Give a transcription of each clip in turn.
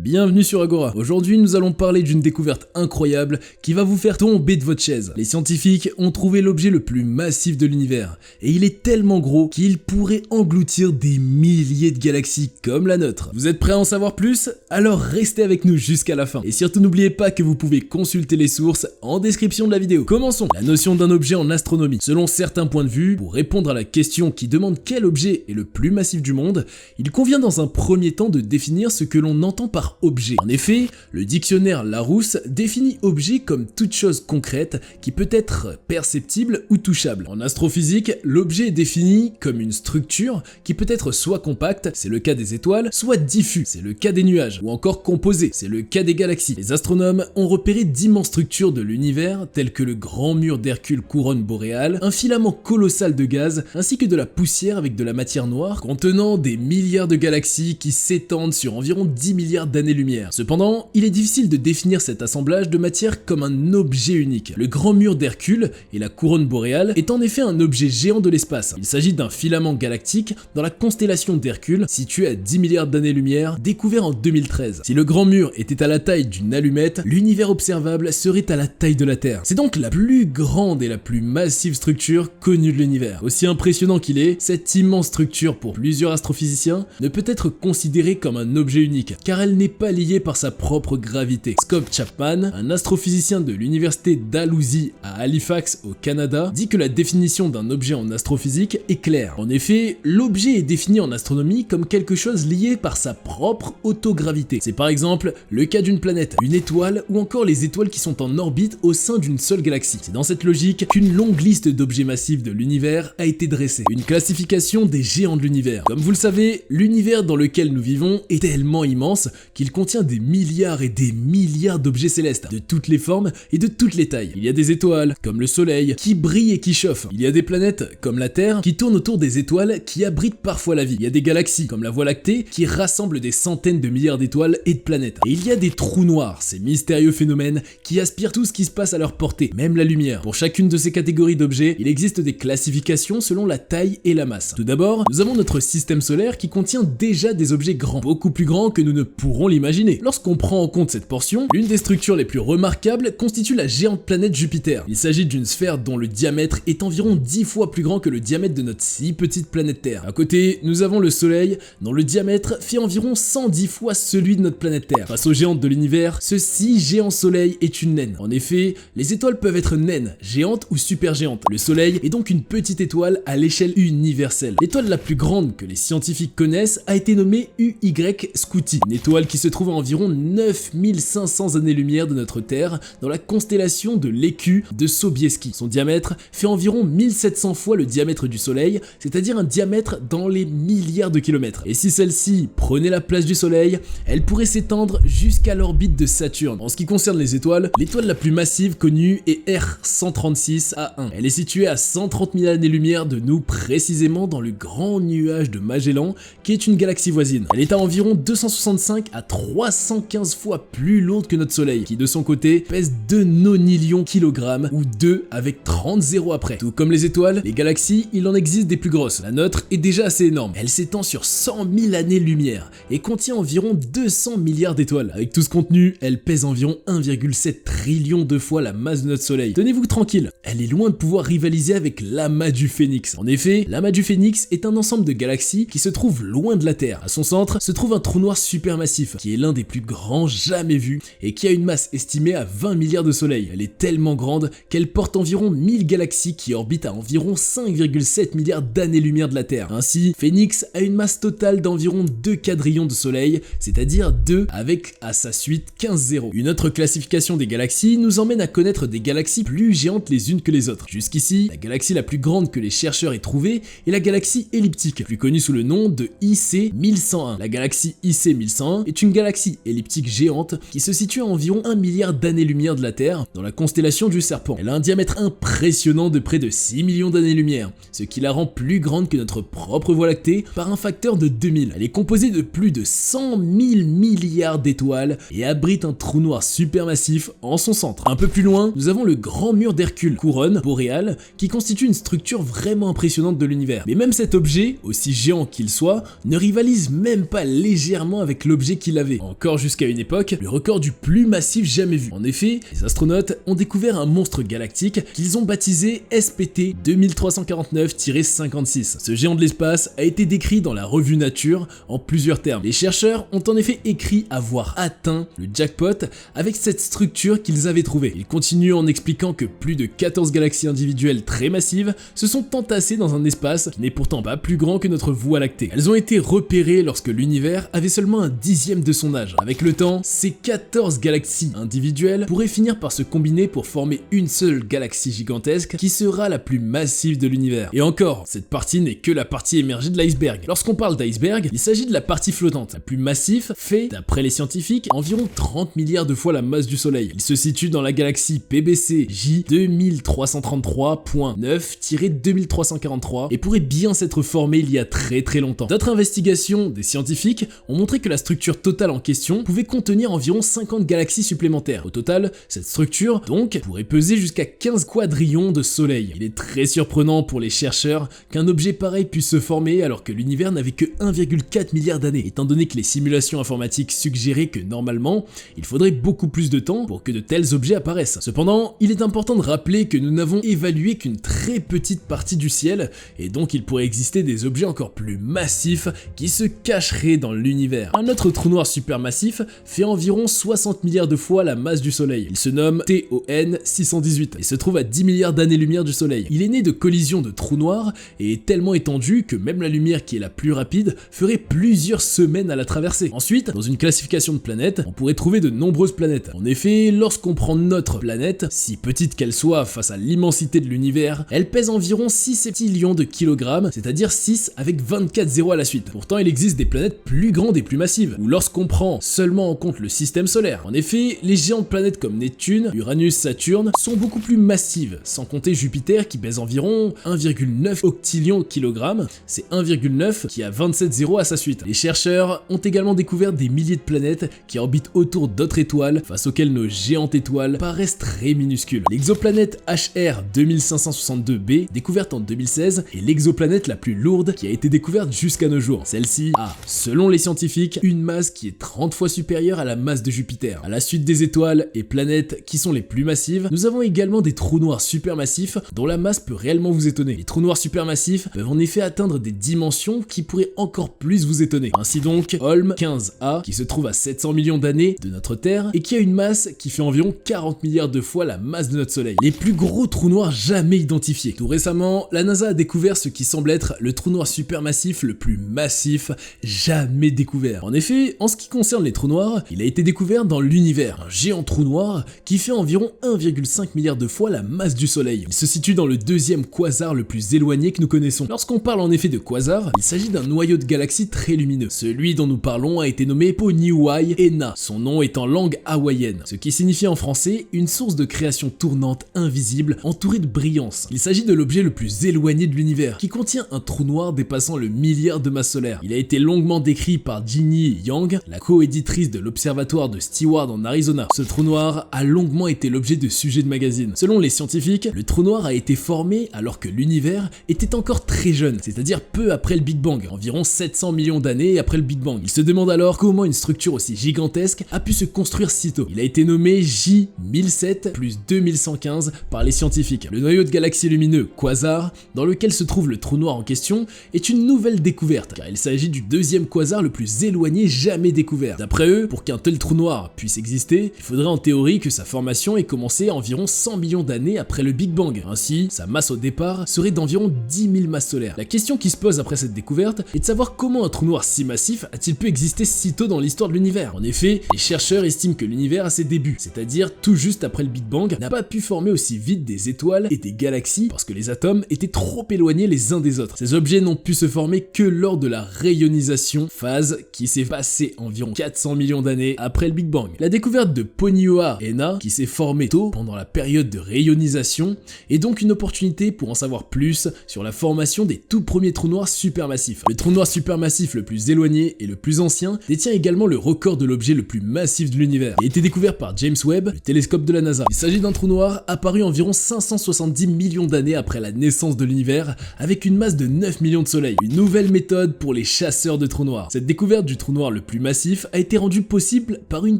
Bienvenue sur Agora. Aujourd'hui nous allons parler d'une découverte incroyable qui va vous faire tomber de votre chaise. Les scientifiques ont trouvé l'objet le plus massif de l'univers et il est tellement gros qu'il pourrait engloutir des milliers de galaxies comme la nôtre. Vous êtes prêts à en savoir plus? Alors restez avec nous jusqu'à la fin. Et surtout n'oubliez pas que vous pouvez consulter les sources en description de la vidéo. Commençons. La notion d'un objet en astronomie. Selon certains points de vue, pour répondre à la question qui demande quel objet est le plus massif du monde, il convient dans un premier temps de définir ce que l'on entend par objet. En effet, le dictionnaire Larousse définit objet comme toute chose concrète qui peut être perceptible ou touchable. En astrophysique, l'objet est défini comme une structure qui peut être soit compacte, c'est le cas des étoiles, soit diffus, c'est le cas des nuages, ou encore composé, c'est le cas des galaxies. Les astronomes ont repéré d'immenses structures de l'univers telles que le grand mur d'Hercule couronne boréale, un filament colossal de gaz, ainsi que de la poussière avec de la matière noire contenant des milliards de galaxies qui s'étendent sur environ 10 milliards d'années-lumière. Cependant, il est difficile de définir cet assemblage de matière comme un objet unique. Le grand mur d'Hercule et la couronne boréale est en effet un objet géant de l'espace. Il s'agit d'un filament galactique dans la constellation d'Hercule, situé à 10 milliards d'années-lumière, découvert en 2013. Si le grand mur était à la taille d'une allumette, l'univers observable serait à la taille de la Terre. C'est donc la plus grande et la plus massive structure connue de l'univers. Aussi impressionnant qu'il est, cette immense structure pour plusieurs astrophysiciens ne peut être considérée comme un objet unique, car elle n'est pas liée par sa propre gravité. Scott Chapman, un astrophysicien de l'université Dalhousie à Halifax au Canada, dit que la définition d'un objet en astrophysique est claire. En effet, l'objet est défini en astronomie comme quelque chose lié par sa propre autogravité. C'est par exemple le cas d'une planète, une étoile ou encore les étoiles qui sont en orbite au sein d'une seule galaxie. C'est dans cette logique qu'une longue liste d'objets massifs de l'univers a été dressée. Une classification des géants de l'univers. Comme vous le savez, l'univers dans lequel nous vivons est tellement immense qu'il contient des milliards et des milliards d'objets célestes, de toutes les formes et de toutes les tailles. Il y a des étoiles, comme le Soleil, qui brillent et qui chauffent. Il y a des planètes, comme la Terre, qui tournent autour des étoiles qui abritent parfois la vie. Il y a des galaxies, comme la Voie lactée, qui rassemblent des centaines de milliards d'étoiles et de planètes. Et il y a des trous noirs, ces mystérieux phénomènes qui aspirent tout ce qui se passe à leur portée, même la lumière. Pour chacune de ces catégories d'objets, il existe des classifications selon la taille et la masse. Tout d'abord, nous avons notre système solaire qui contient déjà des objets grands, beaucoup plus grands que nous ne pourrons l'imaginer. Lorsqu'on prend en compte cette portion, l'une des structures les plus remarquables constitue la géante planète Jupiter. Il s'agit d'une sphère dont le diamètre est environ 10 fois plus grand que le diamètre de notre si petite planète Terre. À côté, nous avons le Soleil, dont le diamètre fait environ 110 fois celui de notre planète Terre. Face aux géantes de l'univers, ce si géant Soleil est une naine. En effet, les étoiles peuvent être naines, géantes ou super géantes. Le Soleil est donc une petite étoile à l'échelle universelle. L'étoile la plus grande que les scientifiques connaissent a été nommée UY Scuti, une étoile qui se trouve à environ 9500 années-lumière de notre Terre dans la constellation de l'Écu de Sobieski. Son diamètre fait environ 1700 fois le diamètre du Soleil, c'est-à-dire un diamètre dans les milliards de kilomètres. Et si celle-ci prenait la place du Soleil, elle pourrait s'étendre jusqu'à l'orbite de Saturne. En ce qui concerne les étoiles, l'étoile la plus massive connue est R136A1. Elle est située à 130 000 années-lumière de nous, précisément dans le grand nuage de Magellan, qui est une galaxie voisine. Elle est à environ 265 à 315 fois plus lourde que notre Soleil, qui de son côté pèse 2 nonillions kilogrammes, ou 2 avec 30 zéros après. Tout comme les étoiles, les galaxies, il en existe des plus grosses. La nôtre est déjà assez énorme. Elle s'étend sur 100 000 années-lumière et contient environ 200 milliards d'étoiles. Avec tout ce contenu, elle pèse environ 1,7 trillion de fois la masse de notre Soleil. Tenez-vous tranquille, elle est loin de pouvoir rivaliser avec l'amas du Phénix. En effet, l'amas du Phénix est un ensemble de galaxies qui se trouve loin de la Terre. À son centre se trouve un trou noir supermassif, qui est l'un des plus grands jamais vus et qui a une masse estimée à 20 milliards de soleils. Elle est tellement grande qu'elle porte environ 1000 galaxies qui orbitent à environ 5,7 milliards d'années-lumière de la Terre. Ainsi, Phénix a une masse totale d'environ 2 quadrillions de soleils, c'est-à-dire 2 avec à sa suite 15 zéros. Une autre classification des galaxies nous emmène à connaître des galaxies plus géantes les unes que les autres. Jusqu'ici, la galaxie la plus grande que les chercheurs aient trouvée est la galaxie elliptique, plus connue sous le nom de IC 1101. La galaxie IC 1101 est une galaxie elliptique géante qui se situe à environ 1 milliard d'années-lumière de la Terre dans la constellation du Serpent. Elle a un diamètre impressionnant de près de 6 millions d'années-lumière, ce qui la rend plus grande que notre propre Voie lactée par un facteur de 2000. Elle est composée de plus de 100 000 milliards d'étoiles et abrite un trou noir supermassif en son centre. Un peu plus loin, nous avons le grand mur d'Hercule, couronne boréale, qui constitue une structure vraiment impressionnante de l'univers. Mais même cet objet, aussi géant qu'il soit, ne rivalise même pas légèrement avec l'objet qui qu'il avait, encore jusqu'à une époque, le record du plus massif jamais vu. En effet, les astronautes ont découvert un monstre galactique qu'ils ont baptisé SPT 2349-56. Ce géant de l'espace a été décrit dans la revue Nature en plusieurs termes. Les chercheurs ont en effet écrit avoir atteint le jackpot avec cette structure qu'ils avaient trouvée. Ils continuent en expliquant que plus de 14 galaxies individuelles très massives se sont entassées dans un espace qui n'est pourtant pas plus grand que notre Voie lactée. Elles ont été repérées lorsque l'univers avait seulement un dixième de son âge. Avec le temps, ces 14 galaxies individuelles pourraient finir par se combiner pour former une seule galaxie gigantesque qui sera la plus massive de l'univers. Et encore, cette partie n'est que la partie émergée de l'iceberg. Lorsqu'on parle d'iceberg, il s'agit de la partie flottante. La plus massive fait, d'après les scientifiques, environ 30 milliards de fois la masse du Soleil. Il se situe dans la galaxie PBC J 2333.9-2343 et pourrait bien s'être formée il y a très longtemps. D'autres investigations des scientifiques ont montré que la structure totale en question pouvait contenir environ 50 galaxies supplémentaires. Au total, cette structure, donc, pourrait peser jusqu'à 15 quadrillions de soleils. Il est très surprenant pour les chercheurs qu'un objet pareil puisse se former alors que l'univers n'avait que 1,4 milliard d'années, étant donné que les simulations informatiques suggéraient que normalement, il faudrait beaucoup plus de temps pour que de tels objets apparaissent. Cependant, il est important de rappeler que nous n'avons évalué qu'une très petite partie du ciel, et donc il pourrait exister des objets encore plus massifs qui se cacheraient dans l'univers. Un autre trou noir supermassif fait environ 60 milliards de fois la masse du Soleil. Il se nomme TON 618 et se trouve à 10 milliards d'années-lumière du Soleil. Il est né de collisions de trous noirs et est tellement étendu que même la lumière qui est la plus rapide ferait plusieurs semaines à la traverser. Ensuite, dans une classification de planètes, on pourrait trouver de nombreuses planètes. En effet, lorsqu'on prend notre planète, si petite qu'elle soit face à l'immensité de l'univers, elle pèse environ 6 septillions de kilogrammes, c'est-à-dire 6 avec 24 zéros à la suite. Pourtant, il existe des planètes plus grandes et plus massives, ou lorsqu'on prend seulement en compte le système solaire. En effet, les géantes planètes comme Neptune, Uranus, Saturne sont beaucoup plus massives, sans compter Jupiter qui pèse environ 1,9 octillions de kilogrammes, c'est 1,9 qui a 27 zéros à sa suite. Les chercheurs ont également découvert des milliers de planètes qui orbitent autour d'autres étoiles, face auxquelles nos géantes étoiles paraissent très minuscules. L'exoplanète HR 2562b, découverte en 2016, est l'exoplanète la plus lourde qui a été découverte jusqu'à nos jours. Celle-ci a, selon les scientifiques, une masse qui est 30 fois supérieure à la masse de Jupiter. À la suite des étoiles et planètes qui sont les plus massives, nous avons également des trous noirs supermassifs dont la masse peut réellement vous étonner. Les trous noirs supermassifs peuvent en effet atteindre des dimensions qui pourraient encore plus vous étonner. Ainsi donc, Holm 15A, qui se trouve à 700 millions d'années de notre Terre et qui a une masse qui fait environ 40 milliards de fois la masse de notre Soleil. Les plus gros trous noirs jamais identifiés. Tout récemment, la NASA a découvert ce qui semble être le trou noir supermassif le plus massif jamais découvert. En effet, en ce qui concerne les trous noirs, il a été découvert dans l'univers, un géant trou noir qui fait environ 1,5 milliard de fois la masse du Soleil. Il se situe dans le deuxième quasar le plus éloigné que nous connaissons. Lorsqu'on parle en effet de quasar, il s'agit d'un noyau de galaxie très lumineux. Celui dont nous parlons a été nommé Poniwai Ena, son nom est en langue hawaïenne, ce qui signifie en français une source de création tournante invisible entourée de brillance. Il s'agit de l'objet le plus éloigné de l'univers, qui contient un trou noir dépassant le milliard de masses solaires. Il a été longuement décrit par Ginny Yang, la co-éditrice de l'observatoire de Stewart en Arizona. Ce trou noir a longuement été l'objet de sujets de magazines. Selon les scientifiques, le trou noir a été formé alors que l'univers était encore très jeune, c'est-à-dire peu après le Big Bang, environ 700 millions d'années après le Big Bang. Il se demande alors comment une structure aussi gigantesque a pu se construire si tôt. Il a été nommé J1007 plus 2115 par les scientifiques. Le noyau de galaxie lumineux quasar, dans lequel se trouve le trou noir en question, est une nouvelle découverte, car il s'agit du deuxième quasar le plus éloigné jamais découvert. D'après eux, pour qu'un tel trou noir puisse exister, il faudrait en théorie que sa formation ait commencé environ 100 millions d'années après le Big Bang. Ainsi, sa masse au départ serait d'environ 10 000 masses solaires. La question qui se pose après cette découverte est de savoir comment un trou noir si massif a-t-il pu exister si tôt dans l'histoire de l'univers. En effet, les chercheurs estiment que l'univers à ses débuts, c'est-à-dire tout juste après le Big Bang, n'a pas pu former aussi vite des étoiles et des galaxies parce que les atomes étaient trop éloignés les uns des autres. Ces objets n'ont pu se former que lors de la rayonisation, phase qui s'est passée environ 400 millions d'années après le Big Bang. La découverte de Poniwai Ena, qui s'est formée tôt pendant la période de rayonisation, est donc une opportunité pour en savoir plus sur la formation des tout premiers trous noirs supermassifs. Le trou noir supermassif le plus éloigné et le plus ancien détient également le record de l'objet le plus massif de l'univers. Il a été découvert par James Webb, le télescope de la NASA. Il s'agit d'un trou noir apparu environ 570 millions d'années après la naissance de l'univers, avec une masse de 9 millions de soleils. Une nouvelle méthode pour les chasseurs de trous noirs. Cette découverte du trou noir le plus plus massif a été rendu possible par une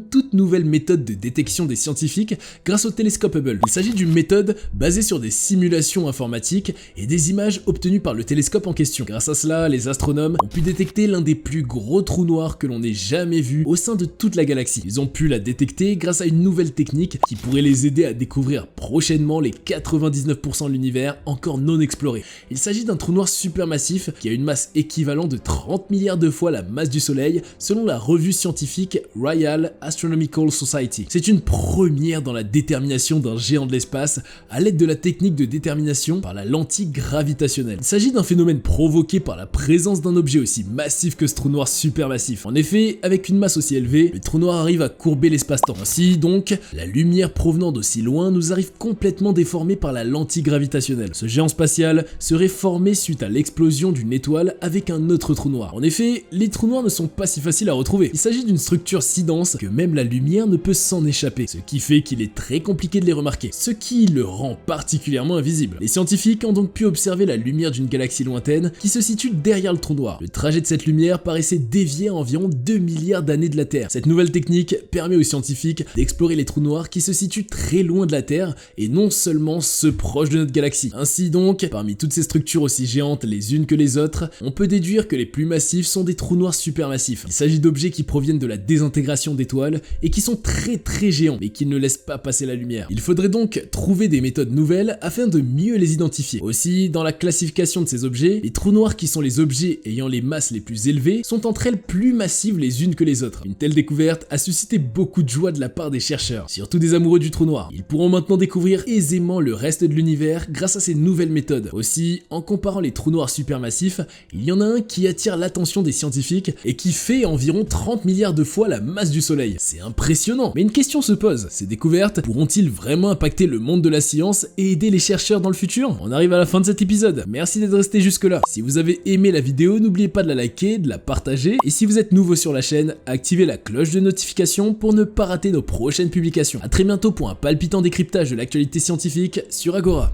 toute nouvelle méthode de détection des scientifiques grâce au télescope Hubble. Il s'agit d'une méthode basée sur des simulations informatiques et des images obtenues par le télescope en question. Grâce à cela, les astronomes ont pu détecter l'un des plus gros trous noirs que l'on ait jamais vu au sein de toute la galaxie. Ils ont pu la détecter grâce à une nouvelle technique qui pourrait les aider à découvrir prochainement les 99% de l'univers encore non exploré. Il s'agit d'un trou noir supermassif qui a une masse équivalente de 30 milliards de fois la masse du Soleil selon la revue scientifique Royal Astronomical Society. C'est une première dans la détermination d'un géant de l'espace à l'aide de la technique de détermination par la lentille gravitationnelle. Il s'agit d'un phénomène provoqué par la présence d'un objet aussi massif que ce trou noir supermassif. En effet, avec une masse aussi élevée, le trou noir arrive à courber l'espace-temps. Ainsi donc, la lumière provenant d'aussi loin nous arrive complètement déformée par la lentille gravitationnelle. Ce géant spatial serait formé suite à l'explosion d'une étoile avec un autre trou noir. En effet, les trous noirs ne sont pas si faciles à retrouver. Il s'agit d'une structure si dense que même la lumière ne peut s'en échapper, ce qui fait qu'il est très compliqué de les remarquer, ce qui le rend particulièrement invisible. Les scientifiques ont donc pu observer la lumière d'une galaxie lointaine qui se situe derrière le trou noir. Le trajet de cette lumière paraissait dévier à environ 2 milliards d'années de la Terre. Cette nouvelle technique permet aux scientifiques d'explorer les trous noirs qui se situent très loin de la Terre et non seulement ceux proches de notre galaxie. Ainsi donc, parmi toutes ces structures aussi géantes les unes que les autres, on peut déduire que les plus massifs sont des trous noirs supermassifs. Il s'agit d'objets qui proviennent de la désintégration d'étoiles et qui sont très géants mais qui ne laissent pas passer la lumière. Il faudrait donc trouver des méthodes nouvelles afin de mieux les identifier. Aussi, dans la classification de ces objets, les trous noirs qui sont les objets ayant les masses les plus élevées sont entre elles plus massives les unes que les autres. Une telle découverte a suscité beaucoup de joie de la part des chercheurs, surtout des amoureux du trou noir. Ils pourront maintenant découvrir aisément le reste de l'univers grâce à ces nouvelles méthodes. Aussi, en comparant les trous noirs supermassifs, il y en a un qui attire l'attention des scientifiques et qui fait environ 30 milliards de fois la masse du Soleil. C'est impressionnant, mais une question se pose, ces découvertes pourront-ils vraiment impacter le monde de la science et aider les chercheurs dans le futur? On arrive à la fin de cet épisode, merci d'être resté jusque là. Si vous avez aimé la vidéo, n'oubliez pas de la liker, de la partager, et si vous êtes nouveau sur la chaîne, activez la cloche de notification pour ne pas rater nos prochaines publications. A très bientôt pour un palpitant décryptage de l'actualité scientifique sur Agora.